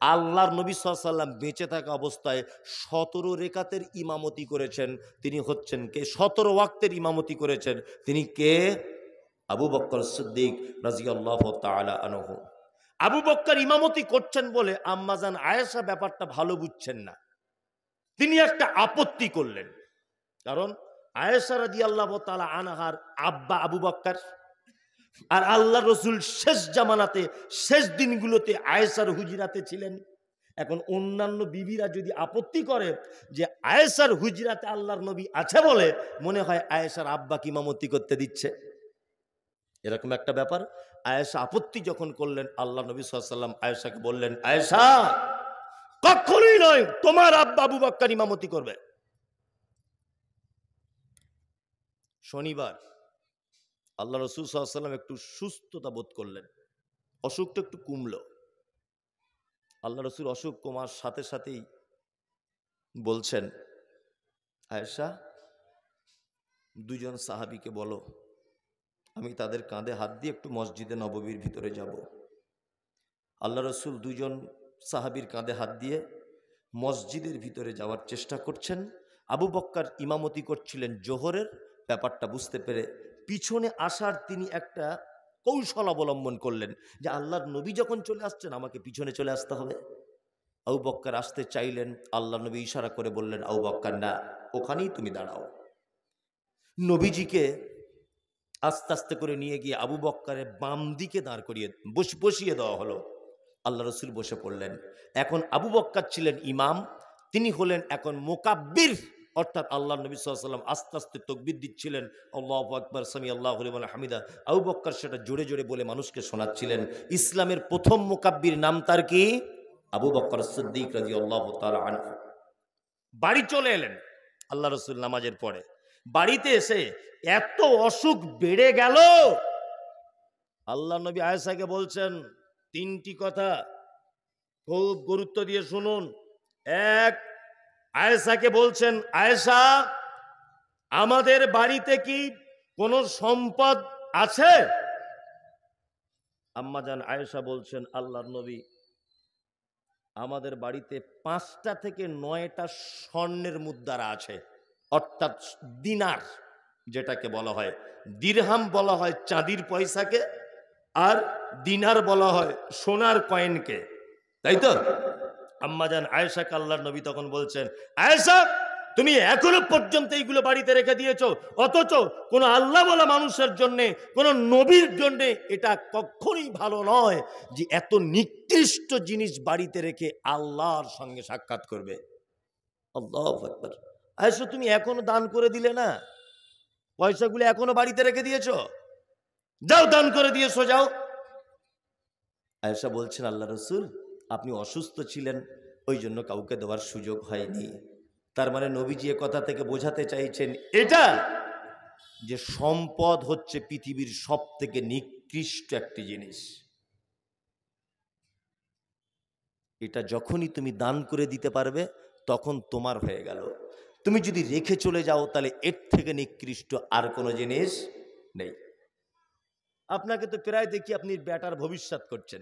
আল্লাহর নবী সাল্লাল্লাহু আলাইহি ওয়াসাল্লাম বেঁচে থাকা অবস্থায় ১৭ রেকাতের ইমামতি করেছেন। তিনি হচ্ছেন কে? ১৭ ওয়াক্তের ইমামতি করেছেন। তিনি কে? আবু বক্কর সিদ্দিক রাদিয়াল্লাহু তাআলা আনহু। আবু বক্কর ইমামতি করছেন বলে আম্মাজান আয়েশা ব্যাপারটা ভালো বুঝছেন না। তিনি একটা আপত্তি করলেন, কারণ আয়েশা রাদিয়াল্লাহু তাআলা আনহার আব্বা আবু বক্কর, আর আল্লাহ রসুল শেষ জামানাতে শেষ দিনগুলোতে আয়েশার হুজরাতে ছিলেন। এখন অন্যান্য বিবিরা যদি আপত্তি করে যে আয়েশার হুজরাতে আল্লাহর নবী আছে বলে মনে হয় আয়েশার আব্বাকে ইমামতি করতে দিচ্ছে, এরকম একটা ব্যাপার। আয়েশা আপত্তি যখন করলেন, আল্লাহ নবী সাল্লাল্লাহু আলাইহি ওয়াসাল্লাম আয়েশাকে বললেন, আয়েশা কখনোই নয়, তোমার আব্বা আবু বক্কর ইমামতি করবে। শনিবার আল্লাহ রসুল সাল্লাল্লাহু আলাইহি ওয়াসাল্লাম একটু সুস্থতা বোধ করলেন, অসুখটা একটু কমলো। আল্লাহ রসুল অসুখ কমার সাথে সাথেই বলছেন, আয়েশা দুজন সাহাবীকে বলো আমি তাদের কাঁধে হাত দিয়ে একটু মসজিদে নববীর ভিতরে যাব। আল্লাহ রসুল দুজন সাহাবীর কাঁধে হাত দিয়ে মসজিদের ভিতরে যাওয়ার চেষ্টা করছেন। আবু বক্কর ইমামতি করছিলেন জোহরের। ব্যাপারটা বুঝতে পেরে পিছনে আসার তিনি একটা কৌশল অবলম্বন করলেন যে আল্লাহর নবী যখন চলে আসছেন আমাকে পিছনে চলে আসতে হবে। আবু বক্কর আসতে চাইলেন, আল্লাহ নবী ইশারা করে বললেন, আবু বক্কর না, ওখানেই তুমি দাঁড়াও। নবীজিকে আস্তে আস্তে করে নিয়ে গিয়ে আবু বক্করের বাম দিকে দাঁড় করিয়ে বসিয়ে দেওয়া হলো। আল্লাহ রসুল বসে পড়লেন। এখন আবু বক্কর ছিলেন ইমাম, তিনি হলেন এখন মুকাব্বির, অর্থাৎ আল্লাহ নবী সাল্লাল্লাহু আলাইহি ওয়াসাল্লাম আস্তে আস্তে তাকবীর দিচ্ছিলেন, আল্লাহু আকবার সামি আল্লাহু লিমান হামিদা। আবু বক্কর সেটা জোরে জোরে বলে মানুষকে শোনাচ্ছিলেন। ইসলামের প্রথম মুকাব্বির নাম তার কি? আবু বক্কর সিদ্দিক রাদিয়াল্লাহু তাআলা আনহু। বাড়ি চলে এলেন আল্লাহ রসুল নামাজের পরে। বাড়িতে এসে এত অসুখ বেড়ে গেল, আল্লাহ নবী আয়েশাকে বলছেন তিনটি কথা, খুব গুরুত্ব দিয়ে শুনুন। এক, আয়েশাকে বলছেন, আয়েশা আমাদের বাড়িতে কি কোনো সম্পদ আছে? আম্মাজান আয়েশা বলছেন, আল্লাহর নবী আমাদের বাড়িতে 5টা থেকে 9টা স্বর্ণের মুদ্রা আছে, অর্থাৎ দিনার যেটাকে বলা হয়। দিরহাম বলা হয় চাঁদির পয়সাকে, আর দিনার বলা হয় সোনার কয়েনকে, তাই তো? আম্মাজান আয়েশাকে আল্লাহর নবী তখন বলছেন, আয়েশা তুমি এখনো পর্যন্ত এইগুলো বাড়িতে রেখে দিয়েছো, অথচ কোনো আল্লাহ বলা মানুষের জন্য, কোনো নবীর জন্য এটা কখনোই ভালো নয় যে এত নিকৃষ্ট জিনিস বাড়িতে রেখে আল্লাহর সঙ্গে সাক্ষাৎ করবে। আল্লাহু আকবার। আয়েশা তুমি এখনো দান করে দিলে না, পয়সাগুলো এখনো বাড়িতে রেখে দিয়েছো, যাও দান করে দিয়েছো, যাও। আয়েশা বলছেন, আল্লাহ রসুল আপনি অসুস্থ ছিলেন, ওই জন্য কাউকে দেওয়ার সুযোগ হয়নি। তার মানে নবীজি এ কথা থেকে বোঝাতে চাইছেন এটা যে সম্পদ হচ্ছে পৃথিবীর সব থেকে নিকৃষ্ট একটি জিনিস। এটা যখনই তুমি দান করে দিতে পারবে তখন তোমার হয়ে গেল। তুমি যদি রেখে চলে যাও তাহলে এর থেকে নিকৃষ্ট আর কোনো জিনিস নেই। আপনাকে তো প্রায় দেখি আপনি বেটার ভবিষ্যৎ করছেন,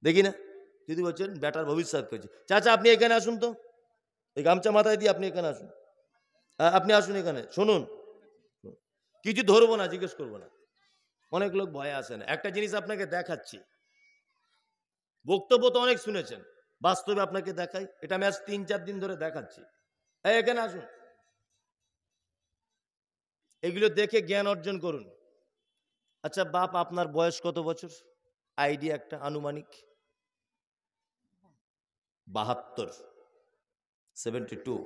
দেখি না? যদি বলছেন বেটার ভবিষ্যৎ করছে, চাচা আপনি এখানে আসুন তো, এই গামছা মাথায় দিয়ে আপনি এখানে আসুন, আপনি আসুন এখানে, শুনুন, কিছু ধরবো না, জিজ্ঞেস করবো না। অনেক লোক ভয়ে আসে না। একটা জিনিস আপনাকে দেখাচ্ছি, বক্তব্য তো অনেক শুনেছেন, বাস্তবে আপনাকে দেখাই। এটা আমি আজ 3-4 দিন ধরে দেখাচ্ছি। এখানে আসুন, এগুলো দেখে জ্ঞান অর্জন করুন। আচ্ছা বাপ, আপনার বয়স কত বছর? আইডিয়া একটা আনুমানিক? 72, 72।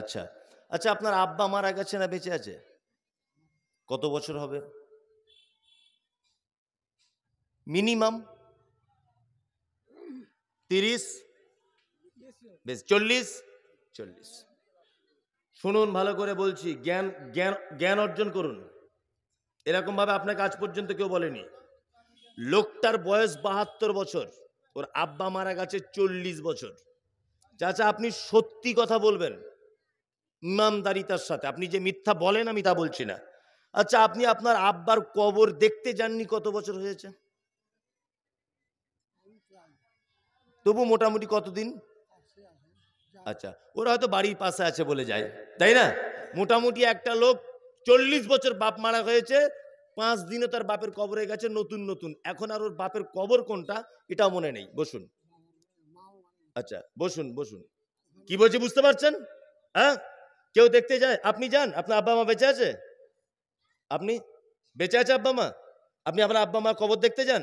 আচ্ছা আচ্ছা, আপনার আব্বা মারা গেছে না বেঁচে আছে? কত বছর হবে মিনিমাম? 30? বেশ 40 40। শুনুন ভালো করে বলছি, জ্ঞান জ্ঞান জ্ঞান অর্জন করুন। এরকম ভাবে আপনাকে আজ পর্যন্ত কেউ বলেনি। লোকটার বয়স 72 বছর, ওর আব্বা মারা গেছে 40 বছর। চাচা আপনি সত্যি কথা বলবেন ইমানদারিতার সাথে, আপনি যে মিথ্যা বলেন আমি তা বলছি না। আচ্ছা আপনি আপনার আব্বার কবর দেখতে যাননি কত বছর হয়েছে? তবু মোটামুটি কতদিন? আচ্ছা ওরা হয়তো বাড়ির পাশে আছে বলে যায়, তাই না? মোটামুটি একটা লোক 40 বছর বাপ মারা হয়েছে, 5 দিনে তার বাপের কবরে গেছে নতুন নতুন। এখন আর ওর বাপের কবর কোনটা এটাও মনে নেই। বসুন, আচ্ছা বসুন বসুন। কি বলছি বুঝতে পারছেন? হ্যাঁ, কেউ দেখতে যায়? আপনি যান? আপনার আব্বা মা বেঁচে আছে? আপনি বেঁচে আছে আব্বা মা? আপনি আপনার আব্বা মা কবর দেখতে যান?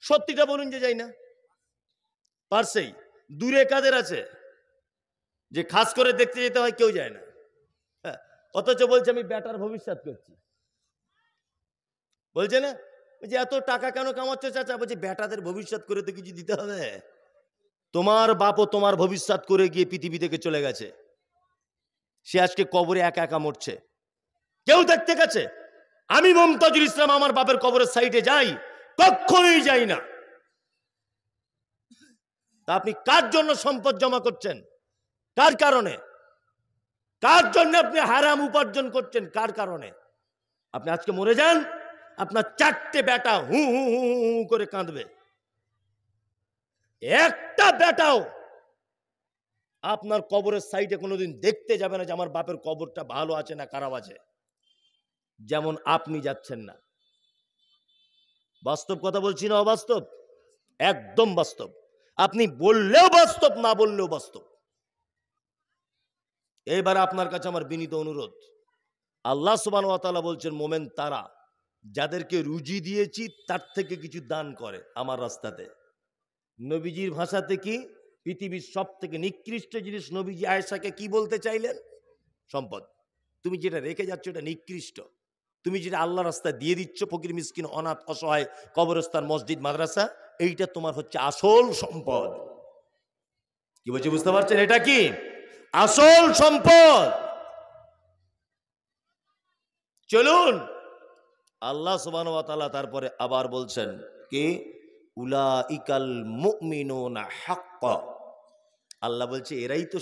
সত্যিটা বলুন যে যাই না। পারছেই দূরে কাদের আছে যে খাস করে দেখতে যেতে হয়? কেউ যায় না। হ্যাঁ, অথচ বলছে আমি বেটার ভবিষ্যৎ করছি, বলছে না যে এত টাকা কেন কামাচ্ছ চাচা? বলছে বেটাদের ভবিষ্যৎ করে তো কিছু দিতে হবে। তোমার বাপও তোমার ভবিষ্যৎ করে গিয়ে পৃথিবী থেকে চলে গেছে, সে আজকে কবরে একা একা মরছে, কেউ দেখতে গেছে? আমি মমতাজুল ইসলাম আমার বাপের কবরের সাইডে যাই? কখনোই যাই না। তা আপনি কার জন্য সম্পদ জমা করছেন? কার কারণে? কার জন্য আপনি হারাম উপার্জন করছেন? কার কারণে? আপনি আজকে মরে যান, আপনার 4টে বেটা হু হু হু হু হু করে কাঁদবে, একটা বেটাও আপনার কবরের সাইডে কোনোদিন দেখতে যাবে না যে আমার বাপের কবরটা ভালো আছে না খারাপ আছে। যেমন আপনি যাচ্ছেন না। বাস্তব কথা বলছি না অবাস্তব? একদম বাস্তব। আপনি বললেও বাস্তব, না বললেও বাস্তব। এইবার আপনার কাছে আমার বিনীত অনুরোধ, আল্লাহ সুবহানাহু ওয়া তাআলা বলছেন মোমেন তারা যাদেরকে রুজি দিয়েছি তার থেকে কিছু দান করে আমার রাস্তাতে। নবীজির ভাষাতে কি? পৃথিবীর সব থেকে নিকৃষ্ট জিনিস নবীজি আয়েশাকে কি বলতে চাইলেন? সম্পদ। তুমি যেটা রেখে যাচ্ছ এটা নিকৃষ্ট। তুমি যেটা আল্লাহ রাস্তায় দিয়ে দিচ্ছ ফকির মিসকিন অনাথ অসহায় কবরস্থান মসজিদ মাদ্রাসা, এইটা তোমার হচ্ছে আসল সম্পদ। কি বলছি বুঝতে পারছেন? এটা কি আসল সম্পদ। চলুন, আল্লাহ সুবহানাহু ওয়া তাআলা তারপরে আবার বলছেন কি উলাইকাল মুমিনুনা হাক্কা। আল্লাহ বলছে এরাই তো